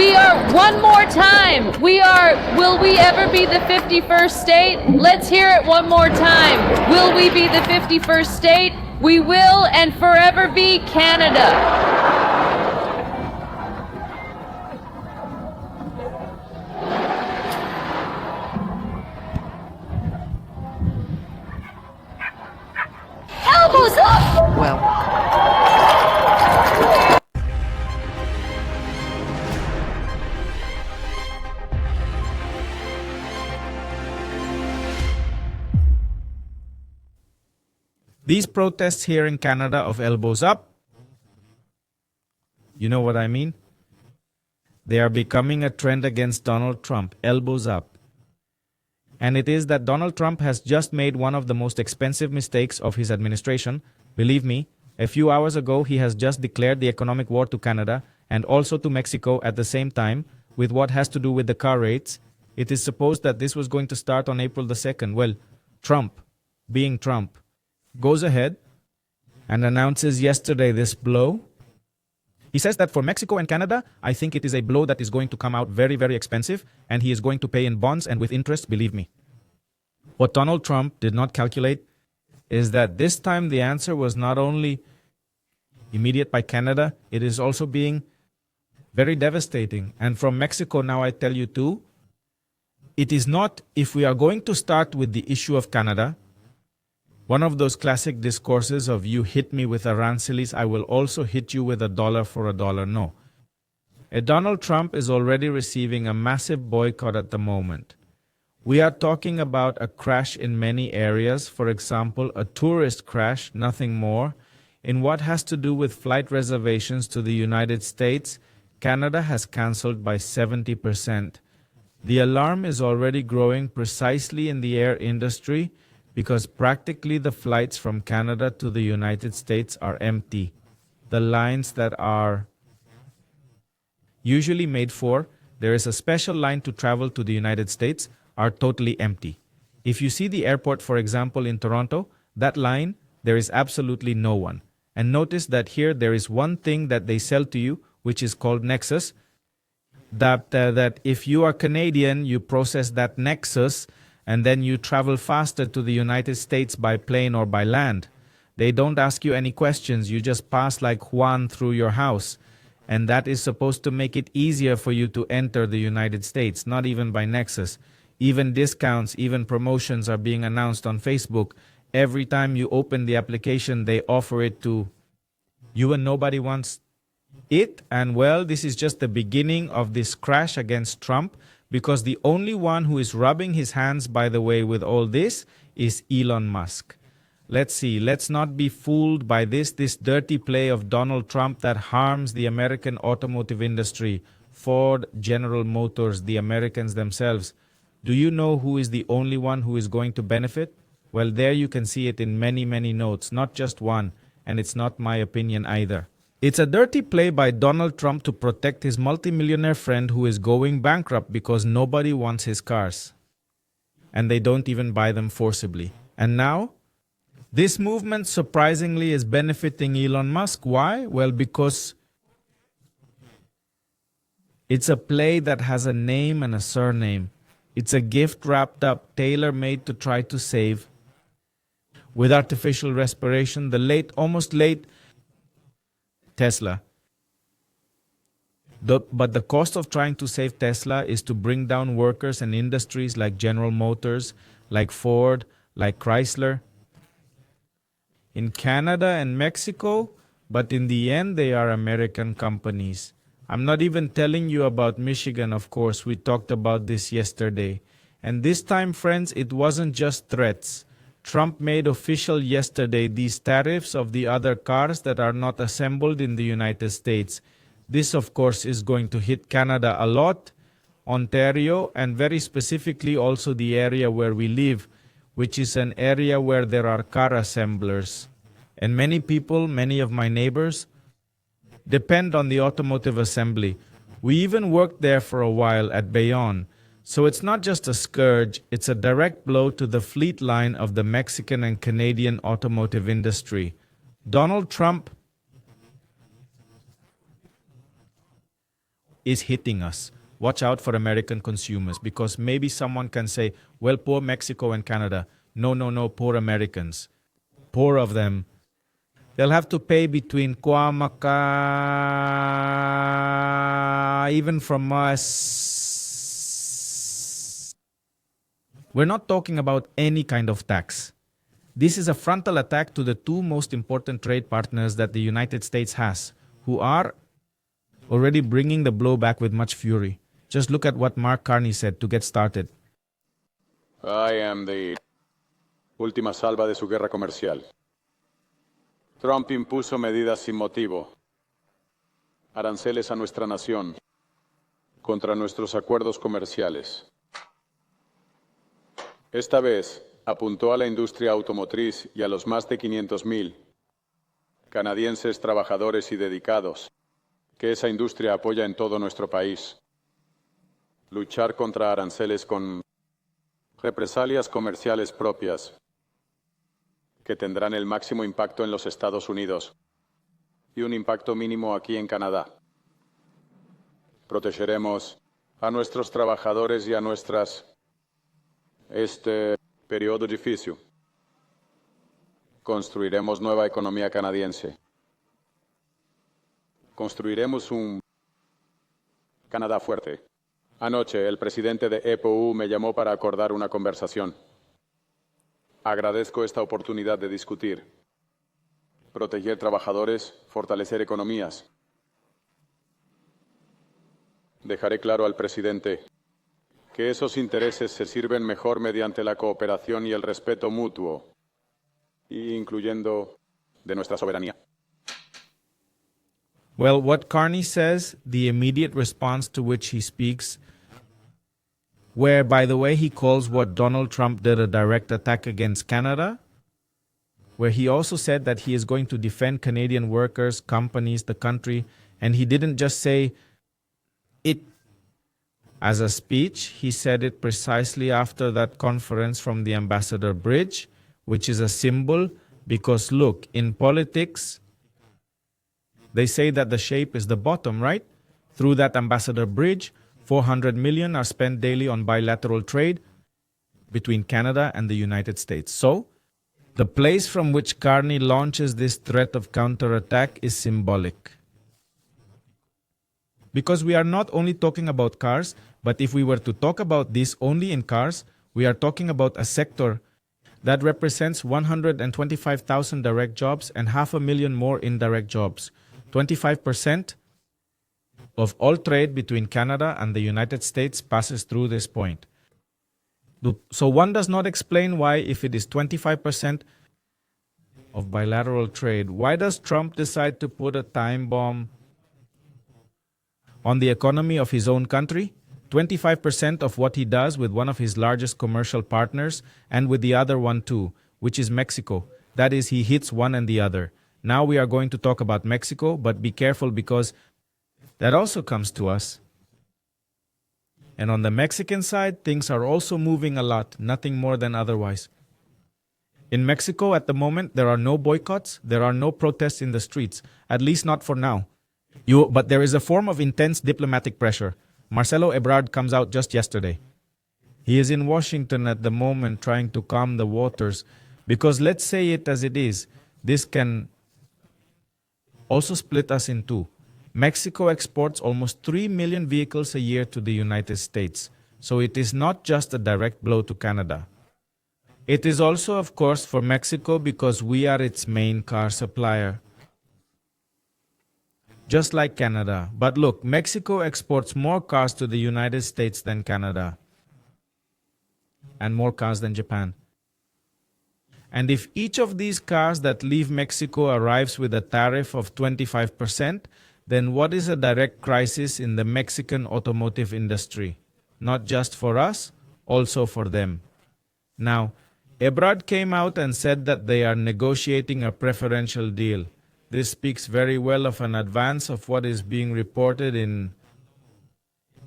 We are, one more time, will we ever be the 51st state? Let's hear it one more time. Will we be the 51st state? We will and forever be Canada. Elbows up! Well, these protests here in Canada of elbows up, you know what I mean? They are becoming a trend against Donald Trump, elbows up. And it is that Donald Trump has just made one of the most expensive mistakes of his administration. Believe me, a few hours ago, he has just declared the economic war to Canada and also to Mexico at the same time with what has to do with the car rates. It is supposed that this was going to start on April the 2nd. Well, Trump, being Trump, goes ahead and announces yesterday this blow. He says that for Mexico and Canada, I think it is a blow that is going to come out very, very expensive, and he is going to pay in bonds and with interest, believe me. What Donald Trump did not calculate is that this time the answer was not only immediate by Canada, it is also being very devastating. And from Mexico now I tell you too, it is not, if we are going to start with the issue of Canada, one of those classic discourses of you hit me with aranceles, I will also hit you with $1 for $1. No. Donald Trump is already receiving a massive boycott at the moment. We are talking about a crash in many areas, for example, a tourist crash, nothing more. In what has to do with flight reservations to the United States, Canada has cancelled by 70%. The alarm is already growing precisely in the air industry, because practically the flights from Canada to the United States are empty. The lines that are usually made for, there is a special line to travel to the United States, are totally empty. If you see the airport, for example, in Toronto, that line, there is absolutely no one. And notice that here there is one thing that they sell to you, which is called Nexus, that if you are Canadian, you process that Nexus, and then you travel faster to the United States by plane or by land. They don't ask you any questions. You just pass like Juan through your house. And that is supposed to make it easier for you to enter the United States, not even by Nexus. Even discounts, even promotions are being announced on Facebook. Every time you open the application, they offer it to you and nobody wants it. And well, this is just the beginning of this crash against Trump, because the only one who is rubbing his hands, by the way, with all this is Elon Musk. Let's see, let's not be fooled by this dirty play of Donald Trump that harms the American automotive industry, Ford, General Motors, the Americans themselves. Do you know who is the only one who is going to benefit? Well, there you can see it in many, many notes, not just one, and it's not my opinion either. It's a dirty play by Donald Trump to protect his multimillionaire friend who is going bankrupt because nobody wants his cars. And they don't even buy them forcibly. And now, this movement surprisingly is benefiting Elon Musk. Why? Well, because it's a play that has a name and a surname. It's a gift wrapped up, tailor-made to try to save, with artificial respiration, the almost late Tesla. But the cost of trying to save Tesla is to bring down workers and industries like General Motors, like Ford, like Chrysler. In Canada and Mexico, but in the end, they are American companies. I'm not even telling you about Michigan, of course. We talked about this yesterday. And this time, friends, it wasn't just threats. Trump made official yesterday these tariffs of the other cars that are not assembled in the United States. This, of course, is going to hit Canada a lot, Ontario, and very specifically also the area where we live, which is an area where there are car assemblers. And many people, many of my neighbors, depend on the automotive assembly. We even worked there for a while at Bayonne. So it's not just a scourge, it's a direct blow to the fleet line of the Mexican and Canadian automotive industry. Donald Trump is hitting us. Watch out for American consumers, because maybe someone can say, well, poor Mexico and Canada. No, no, no, poor Americans. Poor of them. They'll have to pay between Kuamaka, even from us. We're not talking about any kind of tax. This is a frontal attack to the two most important trade partners that the United States has, who are already bringing the blow back with much fury. Just look at what Mark Carney said to get started. I am the última salva de su guerra comercial. Trump impuso medidas sin motivo, aranceles a nuestra nación, contra nuestros acuerdos comerciales. Esta vez apuntó a la industria automotriz y a los más de 500,000 canadienses trabajadores y dedicados que esa industria apoya en todo nuestro país. Luchar contra aranceles con represalias comerciales propias que tendrán el máximo impacto en los Estados Unidos y un impacto mínimo aquí en Canadá. Protegeremos a nuestros trabajadores y a nuestras este periodo difícil. Construiremos nueva economía canadiense. Construiremos un Canadá fuerte. Anoche, el presidente de EPU me llamó para acordar una conversación. Agradezco esta oportunidad de discutir. Proteger trabajadores, fortalecer economías. Dejaré claro al presidente que esos intereses se sirven mejor mediante la cooperación y el respeto mutuo, incluyendo de nuestra soberanía. Well, what Carney says, the immediate response to which he speaks, where, by the way, he calls what Donald Trump did a direct attack against Canada, where he also said that he is going to defend Canadian workers, companies, the country, and he didn't just say it as a speech. He said it precisely after that conference from the Ambassador Bridge, which is a symbol, because look, in politics, they say that the shape is the bottom, right? Through that Ambassador Bridge, 400 million are spent daily on bilateral trade between Canada and the United States. So, the place from which Carney launches this threat of counterattack is symbolic. Because we are not only talking about cars, but if we were to talk about this only in cars, we are talking about a sector that represents 125,000 direct jobs and 500,000 more indirect jobs. 25% of all trade between Canada and the United States passes through this point. So one does not explain why, if it is 25% of bilateral trade, why does Trump decide to put a time bomb on the economy of his own country? 25% of what he does with one of his largest commercial partners and with the other one too, which is Mexico. That is, he hits one and the other. Now we are going to talk about Mexico, but be careful because that also comes to us. And on the Mexican side, things are also moving a lot, nothing more than otherwise. In Mexico at the moment, there are no boycotts, there are no protests in the streets, at least not for now. But there is a form of intense diplomatic pressure. Marcelo Ebrard comes out just yesterday. He is in Washington at the moment trying to calm the waters, because let's say it as it is, this can also split us in two. Mexico exports almost 3 million vehicles a year to the United States, so it is not just a direct blow to Canada. It is also, of course, for Mexico because we are its main car supplier. Just like Canada. But look, Mexico exports more cars to the United States than Canada, and more cars than Japan. And if each of these cars that leave Mexico arrives with a tariff of 25%, then what is a direct crisis in the Mexican automotive industry? Not just for us, also for them. Now, Ebrard came out and said that they are negotiating a preferential deal. This speaks very well of an advance of what is being reported in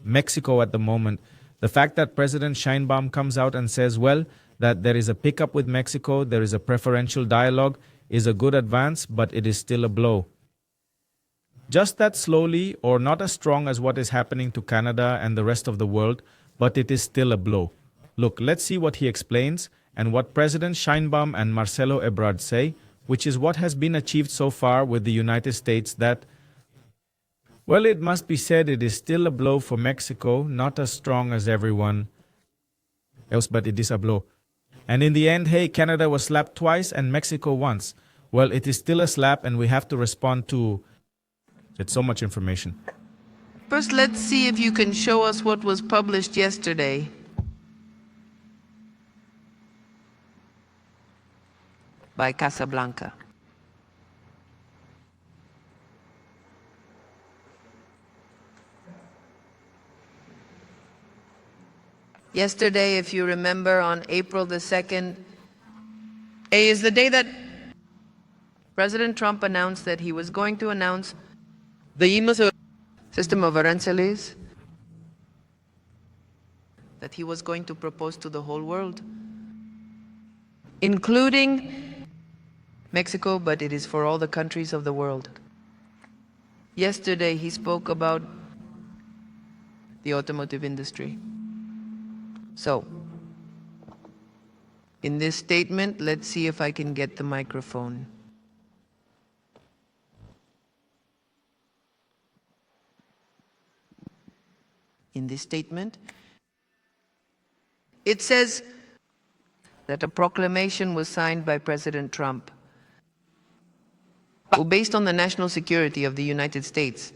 Mexico at the moment. The fact that President Sheinbaum comes out and says, well, that there is a pickup with Mexico, there is a preferential dialogue, is a good advance, but it is still a blow. Just that slowly, or not as strong as what is happening to Canada and the rest of the world, but it is still a blow. Look, let's see what he explains and what President Sheinbaum and Marcelo Ebrard say, which is what has been achieved so far with the United States that, well, it must be said it is still a blow for Mexico, not as strong as everyone else, but it is a blow. And in the end, hey, Canada was slapped twice and Mexico once. Well, it is still a slap and we have to respond to... It's so much information. First, let's see if you can show us what was published yesterday. By Casablanca. Yesterday, if you remember, on April the 2nd, is the day that President Trump announced that he was going to announce the system of aranceles that he was going to propose to the whole world, including Mexico, but it is for all the countries of the world. Yesterday, he spoke about the automotive industry. So, in this statement, let's see if I can get the microphone. In this statement, it says that a proclamation was signed by President Trump, based on the national security of the United States,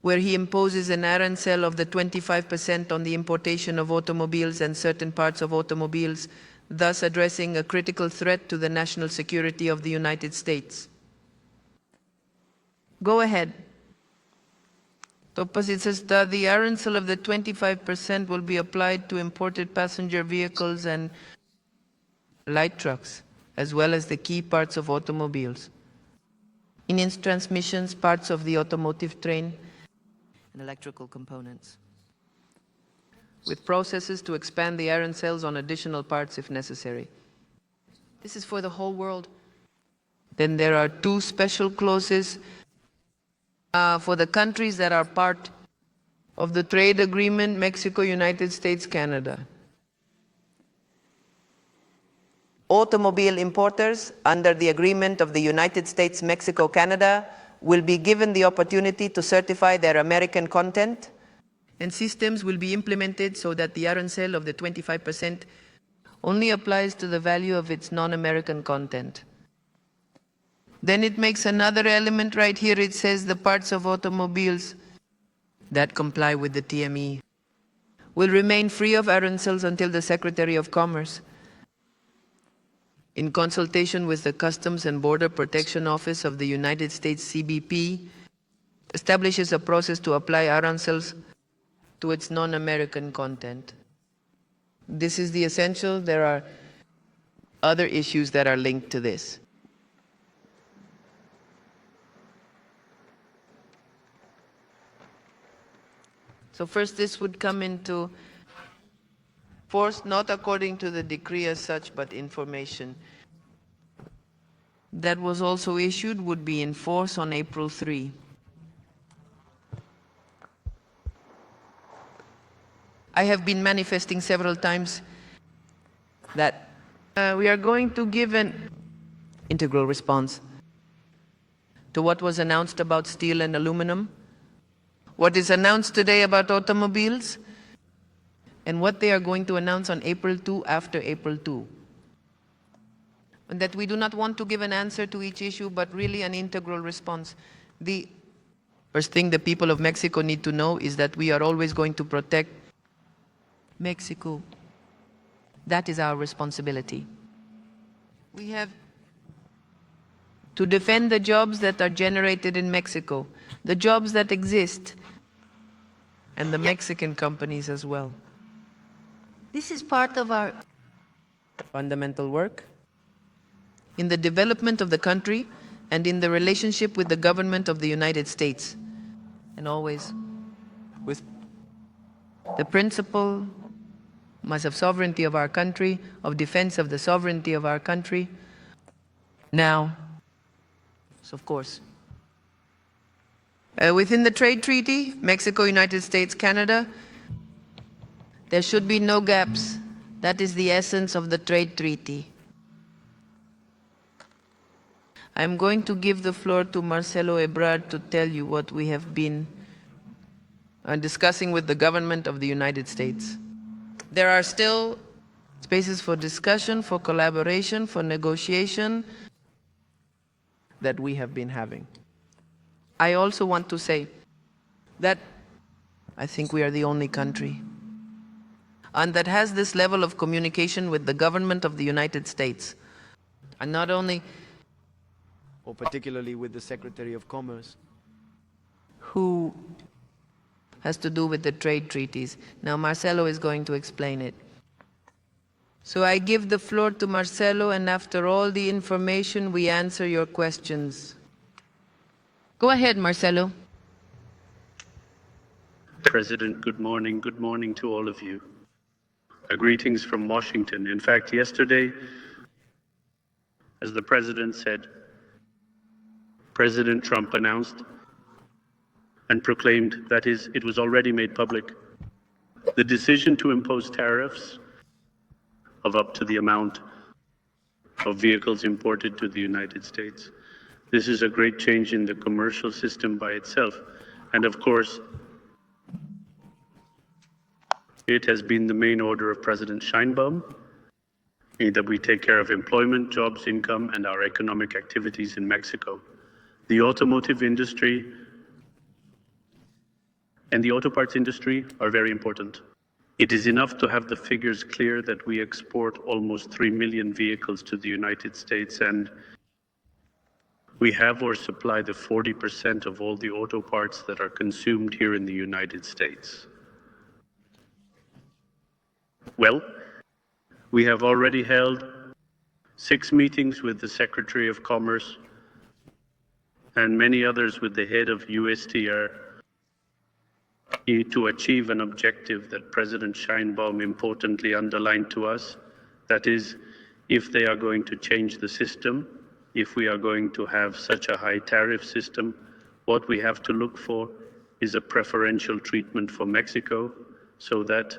where he imposes an arancel of the 25% on the importation of automobiles and certain parts of automobiles, thus addressing a critical threat to the national security of the United States. Go ahead. Topas, it says that the arancel of the 25% will be applied to imported passenger vehicles and light trucks, as well as the key parts of automobiles. Engines, transmissions, parts of the automotive train, and electrical components, with processes to expand the arancels on additional parts if necessary. This is for the whole world. Then there are two special clauses for the countries that are part of the trade agreement, Mexico, United States, Canada. Automobile importers under the agreement of the United States, Mexico, Canada will be given the opportunity to certify their American content, and systems will be implemented so that the arancel of the 25% only applies to the value of its non-American content. Then it makes another element right here. It says the parts of automobiles that comply with the TME will remain free of arancels until the Secretary of Commerce, in consultation with the Customs and Border Protection Office of the United States, CBP, establishes a process to apply arancels to its non-American content. This is the essential. There are other issues that are linked to this. So first, this would come into force, not according to the decree as such, but information that was also issued would be in force on April 3. I have been manifesting several times that we are going to give an integral response to what was announced about steel and aluminum, what is announced today about automobiles, and what they are going to announce on April 2 after April 2. And that we do not want to give an answer to each issue, but really an integral response. The first thing the people of Mexico need to know is that we are always going to protect Mexico. That is our responsibility. We have to defend the jobs that are generated in Mexico, the jobs that exist, and the Mexican companies as well. This is part of our fundamental work in the development of the country and in the relationship with the government of the United States, and always with the principle of sovereignty of our country, of defense of the sovereignty of our country. Now, so of course, Within the trade treaty, Mexico, United States, Canada, there should be no gaps. That is the essence of the trade treaty. I'm going to give the floor to Marcelo Ebrard to tell you what we have been discussing with the government of the United States. There are still spaces for discussion, for collaboration, for negotiation that we have been having. I also want to say that I think we are the only country and that has this level of communication with the government of the United States. And not only, or particularly with the Secretary of Commerce, who has to do with the trade treaties. Now Marcelo is going to explain it. So I give the floor to Marcelo, and after all the information, we answer your questions. Go ahead, Marcelo. President, good morning. Good morning to all of you. Greetings from Washington. In fact, yesterday, as the President said, President Trump announced and proclaimed, that is, it was already made public, the decision to impose tariffs of up to the amount of vehicles imported to the United States. This is a great change in the commercial system by itself. And of course, it has been the main order of President Sheinbaum that we take care of employment, jobs, income, and our economic activities in Mexico. The automotive industry and the auto parts industry are very important. It is enough to have the figures clear that we export almost 3 million vehicles to the United States, and we have or supply the 40% of all the auto parts that are consumed here in the United States. Well, we have already held 6 meetings with the Secretary of Commerce and many others with the head of USTR to achieve an objective that President Sheinbaum importantly underlined to us. That is, if they are going to change the system, if we are going to have such a high tariff system, what we have to look for is a preferential treatment for Mexico so that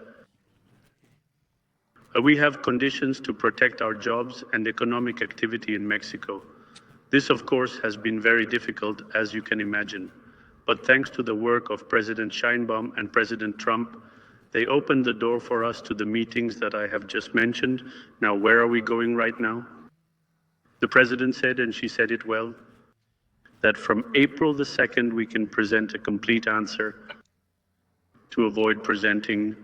we have conditions to protect our jobs and economic activity in Mexico. This, of course, has been very difficult, as you can imagine. But thanks to the work of President Sheinbaum and President Trump, they opened the door for us to the meetings that I have just mentioned. Now, where are we going right now? The President said, and she said it well, that from April the 2nd, we can present a complete answer to avoid presenting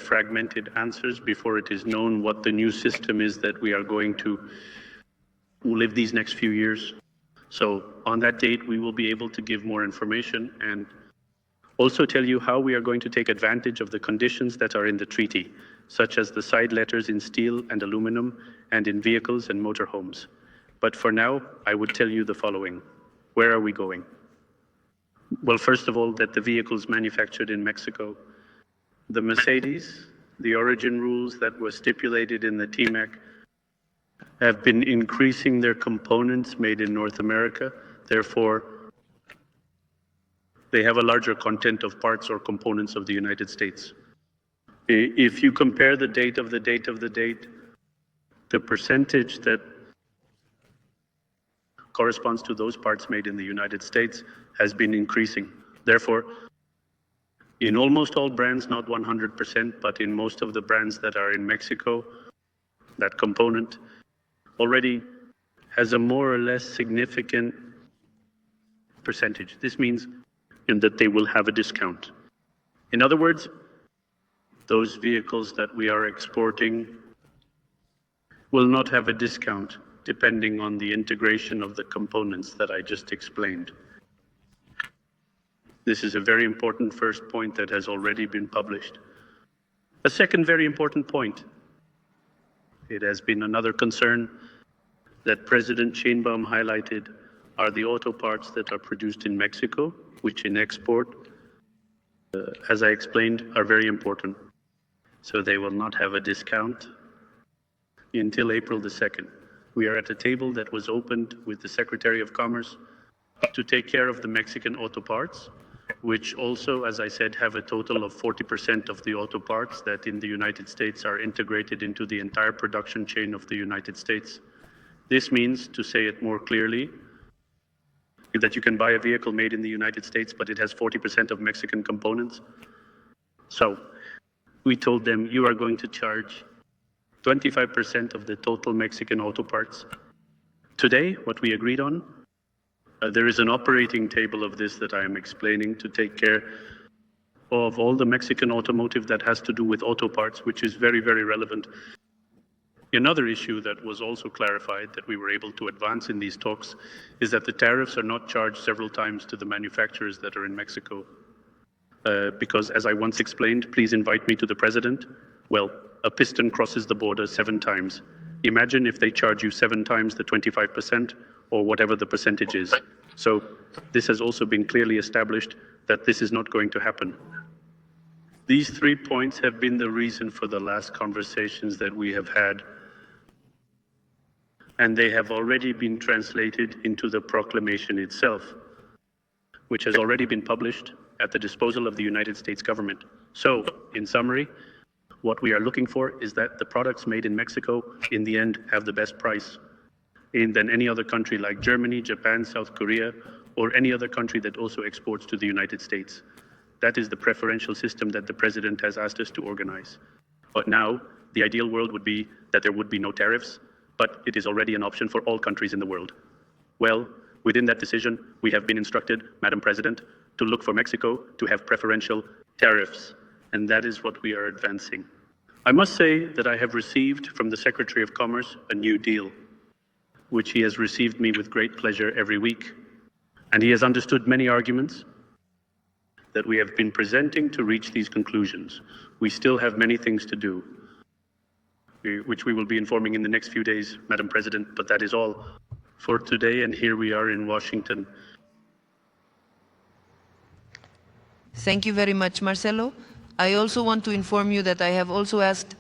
fragmented answers before it is known what the new system is that we are going to live these next few years. So on that date, we will be able to give more information and also tell you how we are going to take advantage of the conditions that are in the treaty, such as the side letters in steel and aluminum and in vehicles and motorhomes. But for now, I would tell you the following. Where are we going? Well, first of all, that the vehicles manufactured in Mexico, the Mercedes, the origin rules that were stipulated in the TMAC have been increasing their components made in North America. Therefore, they have a larger content of parts or components of the United States. If you compare the date of the date of the date, the percentage that corresponds to those parts made in the United States has been increasing. Therefore, in almost all brands, not 100%, but in most of the brands that are in Mexico, that component already has a more or less significant percentage. This means that they will have a discount. In other words, those vehicles that we are exporting will not have a discount depending on the integration of the components that I just explained. This is a very important first point that has already been published. A second very important point. It has been another concern that President Sheinbaum highlighted are the auto parts that are produced in Mexico, which in export, as I explained, are very important. So they will not have a discount until April the 2nd. We are at a table that was opened with the Secretary of Commerce to take care of the Mexican auto parts, which also, as I said, have a total of 40% of the auto parts that in the United States are integrated into the entire production chain of the United States. This means, to say it more clearly, that you can buy a vehicle made in the United States, but it has 40% of Mexican components. So we told them, you are going to charge 25% of the total Mexican auto parts. Today, what we agreed on, there is an operating table of this that I am explaining to take care of all the Mexican automotive that has to do with auto parts, which is very, very relevant. Another issue that was also clarified that we were able to advance in these talks is that the tariffs are not charged several times to the manufacturers that are in Mexico. Because as I once explained, please invite me to the president. Well, a piston crosses the border 7 times. Imagine if they charge you 7 times the 25% or whatever the percentage is. So this has also been clearly established that this is not going to happen. These 3 points have been the reason for the last conversations that we have had, and they have already been translated into the proclamation itself, which has already been published at the disposal of the United States government. So, in summary, what we are looking for is that the products made in Mexico, in the end, have the best price than any other country like Germany, Japan, South Korea, or any other country that also exports to the United States. That is the preferential system that the president has asked us to organize. But now, the ideal world would be that there would be no tariffs, but it is already an option for all countries in the world. Well, within that decision, we have been instructed, Madam President, to look for Mexico to have preferential tariffs, and that is what we are advancing. I must say that I have received from the Secretary of Commerce a new deal, which he has received me with great pleasure every week, and he has understood many arguments that we have been presenting to reach these conclusions. We still have many things to do, which we will be informing in the next few days, Madam President, but that is all for today, and here we are in Washington. Thank you very much, Marcelo. I also want to inform you that I have also asked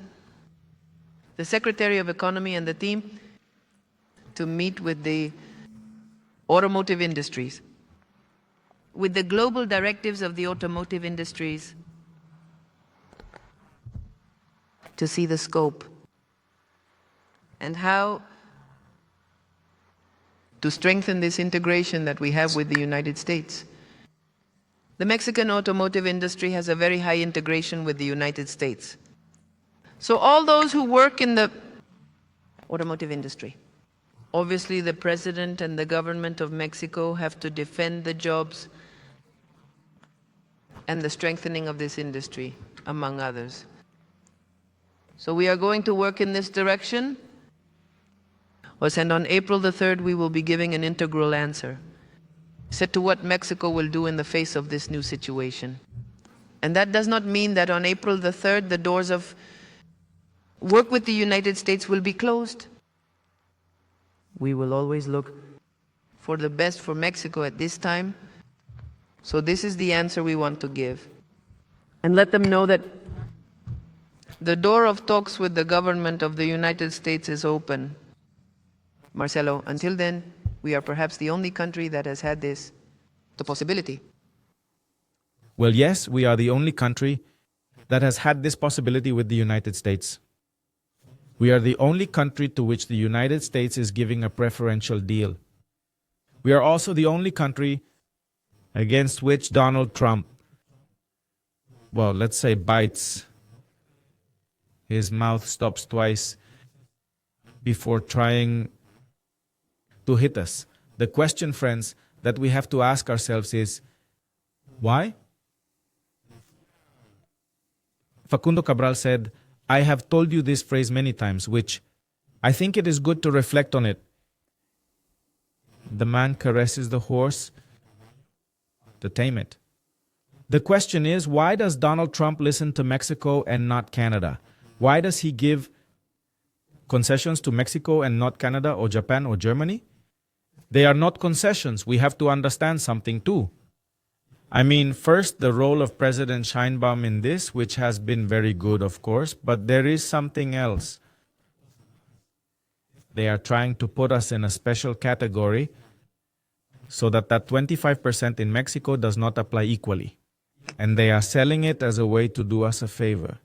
the Secretary of Economy and the team to meet with the automotive industries. With the global directives of the automotive industries to see the scope and how to strengthen this integration that we have with the United States. The Mexican automotive industry has a very high integration with the United States. So all those who work in the automotive industry, obviously the president and the government of Mexico have to defend the jobs and the strengthening of this industry, among others. So we are going to work in this direction. And on April the 3rd, we will be giving an integral answer set to what Mexico will do in the face of this new situation. And that does not mean that on April the 3rd, the doors of work with the United States will be closed. We will always look for the best for Mexico at this time. So this is the answer we want to give. And let them know that the door of talks with the government of the United States is open. Marcelo, until then, we are perhaps the only country that has had the possibility. Well, yes, we are the only country that has had this possibility with the United States. We are the only country to which the United States is giving a preferential deal. We are also the only country against which Donald Trump, well, let's say bites. His mouth stops twice before trying to hit us. The question, friends, that we have to ask ourselves is, why? Facundo Cabral said, I have told you this phrase many times, which I think it is good to reflect on it. The man caresses the horse to tame it. The question is, why does Donald Trump listen to Mexico and not Canada? Why does he give concessions to Mexico and not Canada or Japan or Germany? They are not concessions. We have to understand something too. I mean, first, the role of President Sheinbaum in this, which has been very good, of course, but there is something else. They are trying to put us in a special category so that 25% in Mexico does not apply equally. And they are selling it as a way to do us a favor.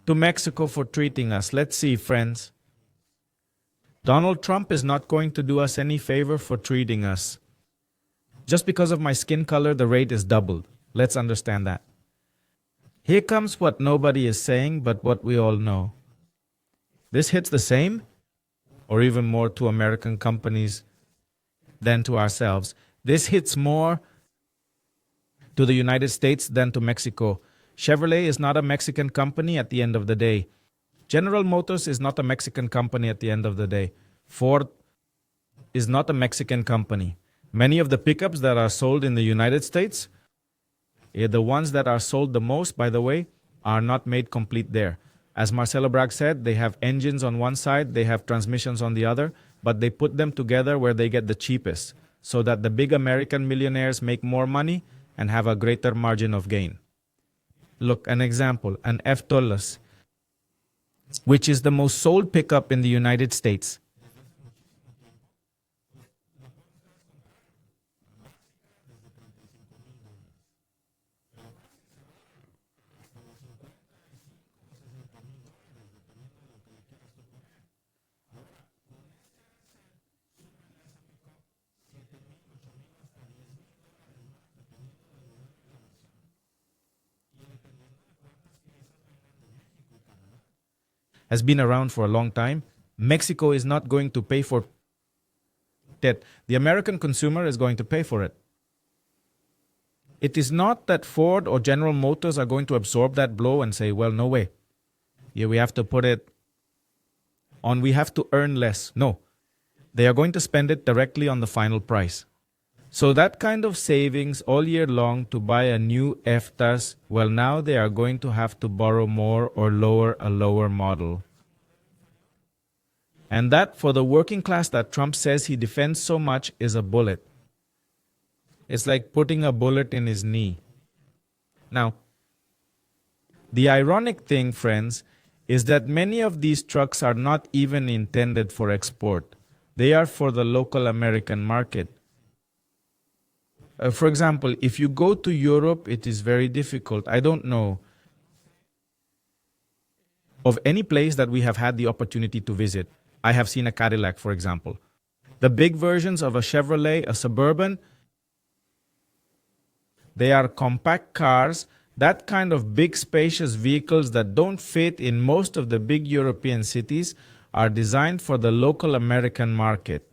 To Mexico for treating us. Let's see, friends. Donald Trump is not going to do us any favor for treating us. Just because of my skin color, the rate is doubled. Let's understand that. Here comes what nobody is saying, but what we all know. This hits the same, or even more, to American companies than to ourselves. This hits more to the United States than to Mexico. Chevrolet is not a Mexican company at the end of the day. General Motors is not a Mexican company at the end of the day. Ford is not a Mexican company. Many of the pickups that are sold in the United States, the ones that are sold the most, by the way, are not made complete there. As Marcelo Bragg said, they have engines on one side, they have transmissions on the other, but they put them together where they get the cheapest, so that the big American millionaires make more money and have a greater margin of gain. Look, an example, an F-Tolas, which is the most sold pickup in the United States. Has been around for a long time. Mexico is not going to pay for it. The American consumer is going to pay for it. It is not that Ford or General Motors are going to absorb that blow and say, well, no way. Yeah, we have to put it on, we have to earn less. No, they are going to spend it directly on the final price. So that kind of savings all year long to buy a new FTAS, well, now they are going to have to borrow more or lower a lower model. And that, for the working class that Trump says he defends so much, is a bullet. It's like putting a bullet in his knee. Now, the ironic thing, friends, is that many of these trucks are not even intended for export. They are for the local American market. For example, if you go to Europe, it is very difficult. I don't know of any place that we have had the opportunity to visit. I have seen a Cadillac, for example. The big versions of a Chevrolet, a Suburban, they are compact cars, that kind of big spacious vehicles that don't fit in most of the big European cities are designed for the local American market.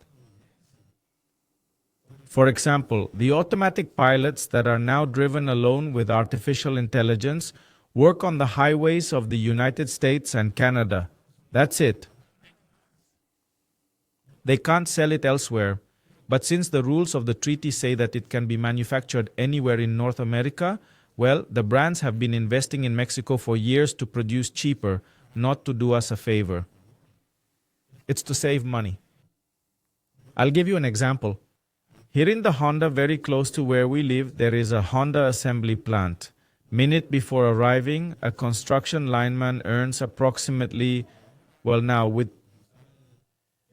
For example, the automatic pilots that are now driven alone with artificial intelligence work on the highways of the United States and Canada. That's it. They can't sell it elsewhere. But since the rules of the treaty say that it can be manufactured anywhere in North America, well, the brands have been investing in Mexico for years to produce cheaper, not to do us a favor. It's to save money. I'll give you an example. Here in the Honda, very close to where we live, there is a Honda assembly plant. Minute before arriving, a construction lineman earns approximately, well now, with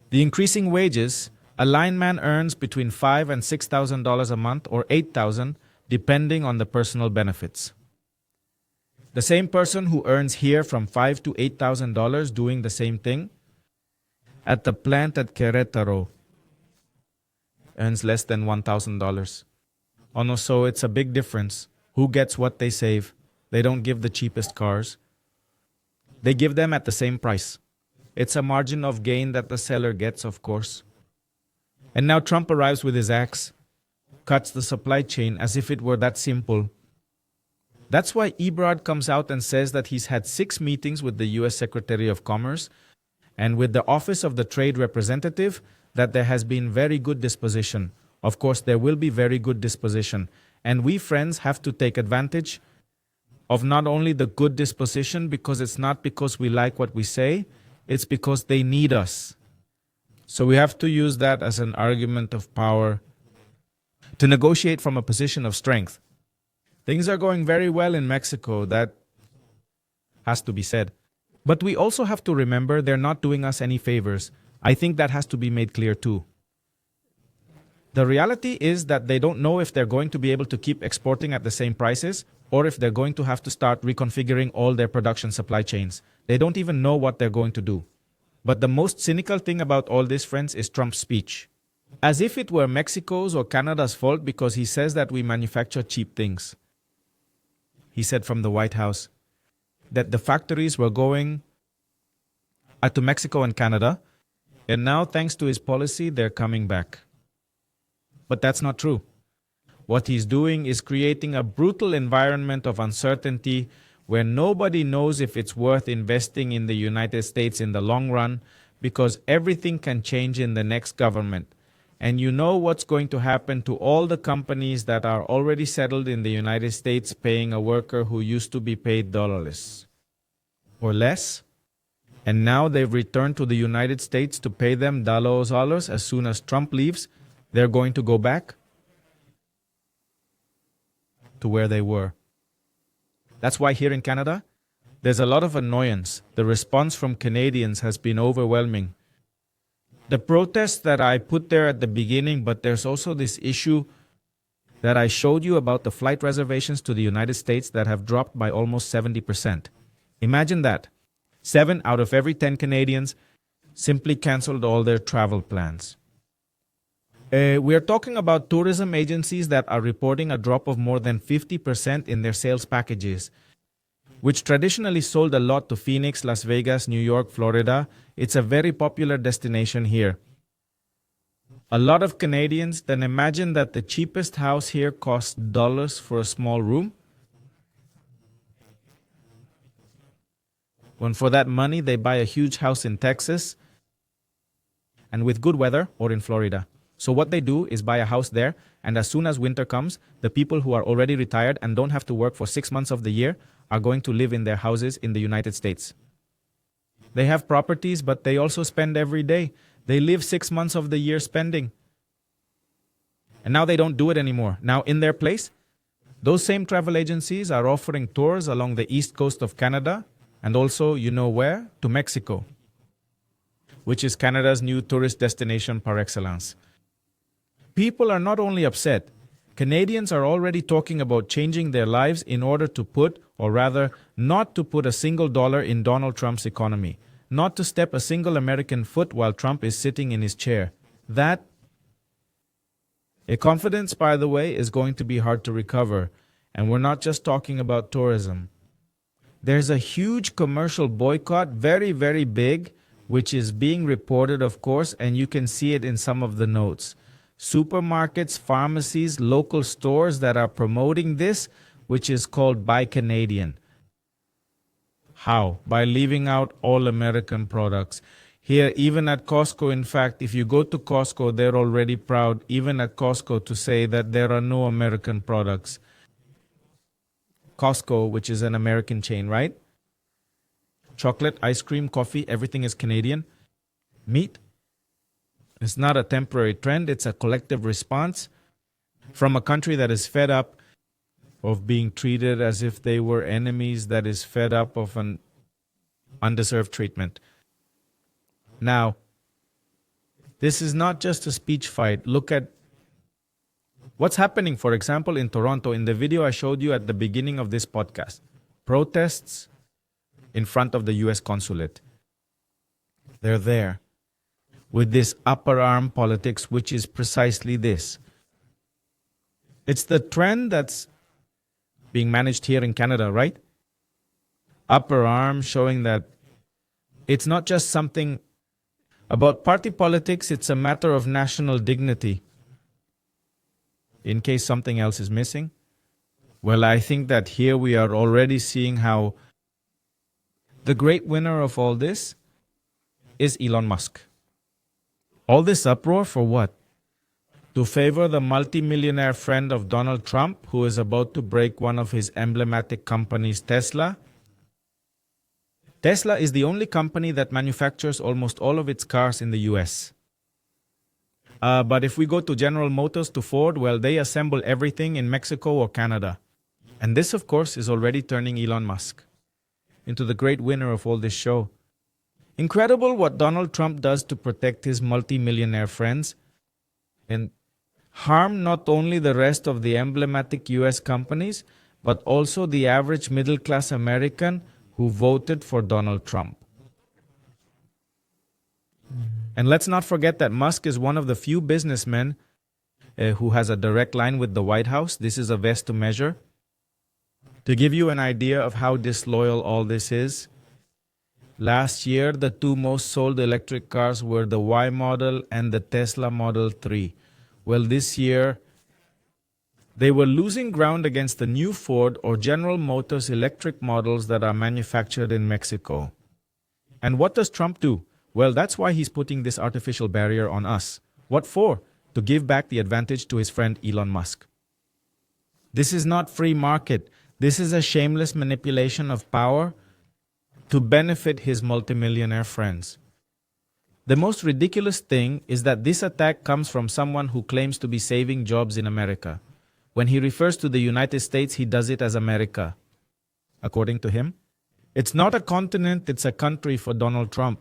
the increasing wages, a lineman earns between $5,000 and $6,000 a month or $8,000, depending on the personal benefits. The same person who earns here from $5,000 to $8,000 doing the same thing at the plant at Querétaro earns less than $1,000. Oh no, so it's a big difference. Who gets what they save? They don't give the cheapest cars. They give them at the same price. It's a margin of gain that the seller gets, of course. And now Trump arrives with his axe, cuts the supply chain as if it were that simple. That's why Ebrard comes out and says that he's had 6 meetings with the U.S. Secretary of Commerce and with the Office of the Trade Representative, that there has been very good disposition. Of course, there will be very good disposition. And we, friends, have to take advantage of not only the good disposition, because it's not because we like what we say, it's because they need us. So we have to use that as an argument of power to negotiate from a position of strength. Things are going very well in Mexico, that has to be said. But we also have to remember they're not doing us any favors. I think that has to be made clear too. The reality is that they don't know if they're going to be able to keep exporting at the same prices or if they're going to have to start reconfiguring all their production supply chains. They don't even know what they're going to do. But the most cynical thing about all this, friends, is Trump's speech. As if it were Mexico's or Canada's fault because he says that we manufacture cheap things. He said from the White House that the factories were going to Mexico and Canada, and now thanks to his policy, they're coming back. But that's not true. What he's doing is creating a brutal environment of uncertainty where nobody knows if it's worth investing in the United States in the long run because everything can change in the next government. And you know what's going to happen to all the companies that are already settled in the United States paying a worker who used to be paid $1 or less. And now they've returned to the United States to pay them $. As soon as Trump leaves, they're going to go back to where they were. That's why here in Canada, there's a lot of annoyance. The response from Canadians has been overwhelming. The protests that I put there at the beginning, but there's also this issue that I showed you about the flight reservations to the United States that have dropped by almost 70%. Imagine that. 7 out of every 10 Canadians simply canceled all their travel plans. We are talking about tourism agencies that are reporting a drop of more than 50% in their sales packages, which traditionally sold a lot to Phoenix, Las Vegas, New York, Florida. It's a very popular destination here. A lot of Canadians then imagine that the cheapest house here costs $1 for a small room. When for that money, they buy a huge house in Texas and with good weather or in Florida. So what they do is buy a house there, and as soon as winter comes, the people who are already retired and don't have to work for 6 months of the year are going to live in their houses in the United States. They have properties, but they also spend every day. They live 6 months of the year spending. And now they don't do it anymore. Now in their place, those same travel agencies are offering tours along the east coast of Canada, and also, you know where? To Mexico, which is Canada's new tourist destination par excellence. People are not only upset, Canadians are already talking about changing their lives in order to put, or rather, not to put a single dollar in Donald Trump's economy, not to step a single American foot while Trump is sitting in his chair. That confidence, by the way, is going to be hard to recover, and we're not just talking about tourism. There's a huge commercial boycott, very, very big, which is being reported, of course, and you can see it in some of the notes. Supermarkets, pharmacies, local stores that are promoting this, which is called Buy Canadian. How? By leaving out all American products. Here, even at Costco, in fact, if you go to Costco, they're already proud, even at Costco, to say that there are no American products. Costco, which is an American chain, right? Chocolate, ice cream, coffee, everything is Canadian. Meat. It's not a temporary trend, it's a collective response from a country that is fed up of being treated as if they were enemies, that is fed up of an undeserved treatment. Now, this is not just a speech fight. Look at what's happening, for example, in Toronto. In the video I showed you at the beginning of this podcast, protests in front of the US consulate. They're there with this upper arm politics, which is precisely this. It's the trend that's being managed here in Canada, right? Upper arm, showing that it's not just something about party politics, it's a matter of national dignity. In case something else is missing, well, I think that here we are already seeing how the great winner of all this is Elon Musk. All this uproar for what? To favor the multimillionaire friend of Donald Trump, who is about to break one of his emblematic companies, Tesla. Tesla is the only company that manufactures almost all of its cars in the US. But if we go to General Motors, to Ford, well, they assemble everything in Mexico or Canada. And this, of course, is already turning Elon Musk into the great winner of all this show. Incredible what Donald Trump does to protect his multi-millionaire friends. And harm not only the rest of the emblematic US companies, but also the average middle-class American who voted for Donald Trump. And let's not forget that Musk is one of the few businessmen who has a direct line with the White House. This is a vest to measure. To give you an idea of how disloyal all this is, last year the two most sold electric cars were the Y model and the Tesla Model 3. Well, this year they were losing ground against the new Ford or General Motors electric models that are manufactured in Mexico. And what does Trump do? Well, that's why he's putting this artificial barrier on us. What for? To give back the advantage to his friend Elon Musk. This is not free market. This is a shameless manipulation of power to benefit his multimillionaire friends. The most ridiculous thing is that this attack comes from someone who claims to be saving jobs in America. When he refers to the United States, he does it as America. According to him, it's not a continent, it's a country for Donald Trump.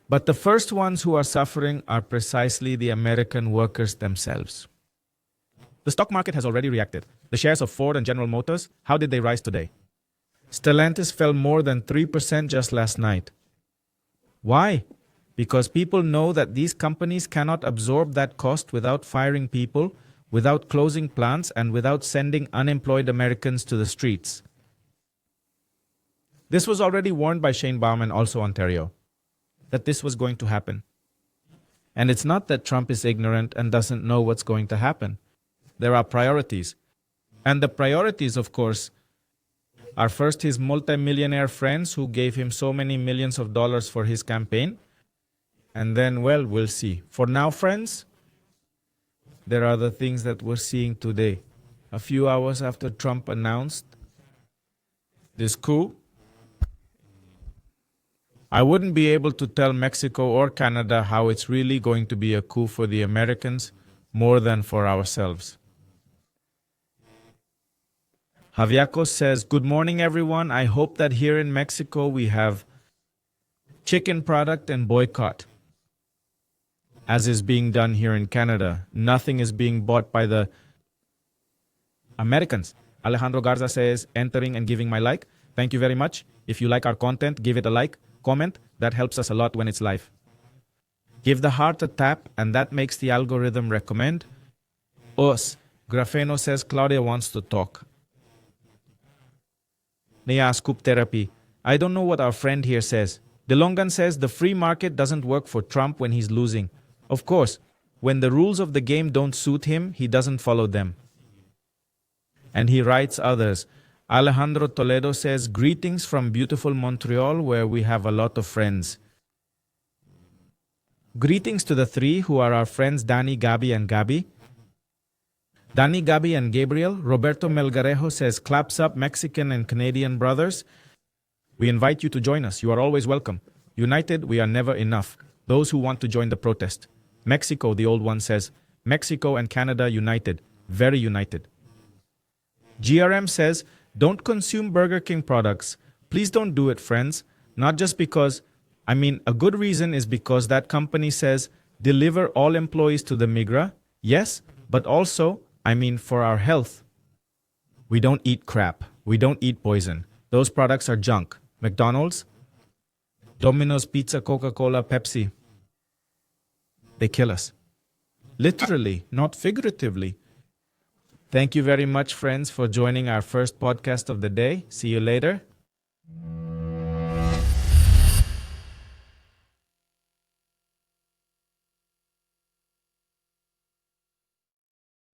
But the first ones who are suffering are precisely the American workers themselves. The stock market has already reacted. The shares of Ford and General Motors, how did they rise today? Stellantis fell more than 3% just last night. Why? Because people know that these companies cannot absorb that cost without firing people, without closing plants, and without sending unemployed Americans to the streets. This was already warned by Sheinbaum and also Ontario, that this was going to happen. And it's not that Trump is ignorant and doesn't know what's going to happen. There are priorities. And the priorities, of course, are first his multimillionaire friends who gave him so many millions of dollars for his campaign. And then, well, we'll see. For now, friends, there are the things that we're seeing today. A few hours after Trump announced this coup, I wouldn't be able to tell Mexico or Canada how it's really going to be a coup for the Americans more than for ourselves. Javiaco says, good morning, everyone. I hope that here in Mexico we have chicken product and boycott, as is being done here in Canada. Nothing is being bought by the Americans. Alejandro Garza says, entering and giving my like. Thank you very much. If you like our content, give it a like, comment. That helps us a lot when it's live. Give the heart a tap, and that makes the algorithm recommend us. Grafeno says, Claudia wants to talk. Nia Scoop Therapy. I don't know what our friend here says. DeLongan says the free market doesn't work for Trump when he's losing. Of course, when the rules of the game don't suit him, he doesn't follow them. And he writes others. Alejandro Toledo says, greetings from beautiful Montreal, where we have a lot of friends. Greetings to the three who are our friends Danny, Gabi, and Gabi. Danny, Gabi, and Gabriel. Roberto Melgarejo says, claps up Mexican and Canadian brothers. We invite you to join us. You are always welcome. United, we are never enough. Those who want to join the protest. Mexico, the old one says, Mexico and Canada united. Very united. GRM says, don't consume Burger King products. Please don't do it, friends. Not just because, a good reason is because that company says, deliver all employees to the Migra. Yes, but also, for our health. We don't eat crap. We don't eat poison. Those products are junk. McDonald's, Domino's Pizza, Coca-Cola, Pepsi. They kill us. Literally, not figuratively. Thank you very much, friends, for joining our first podcast of the day. See you later.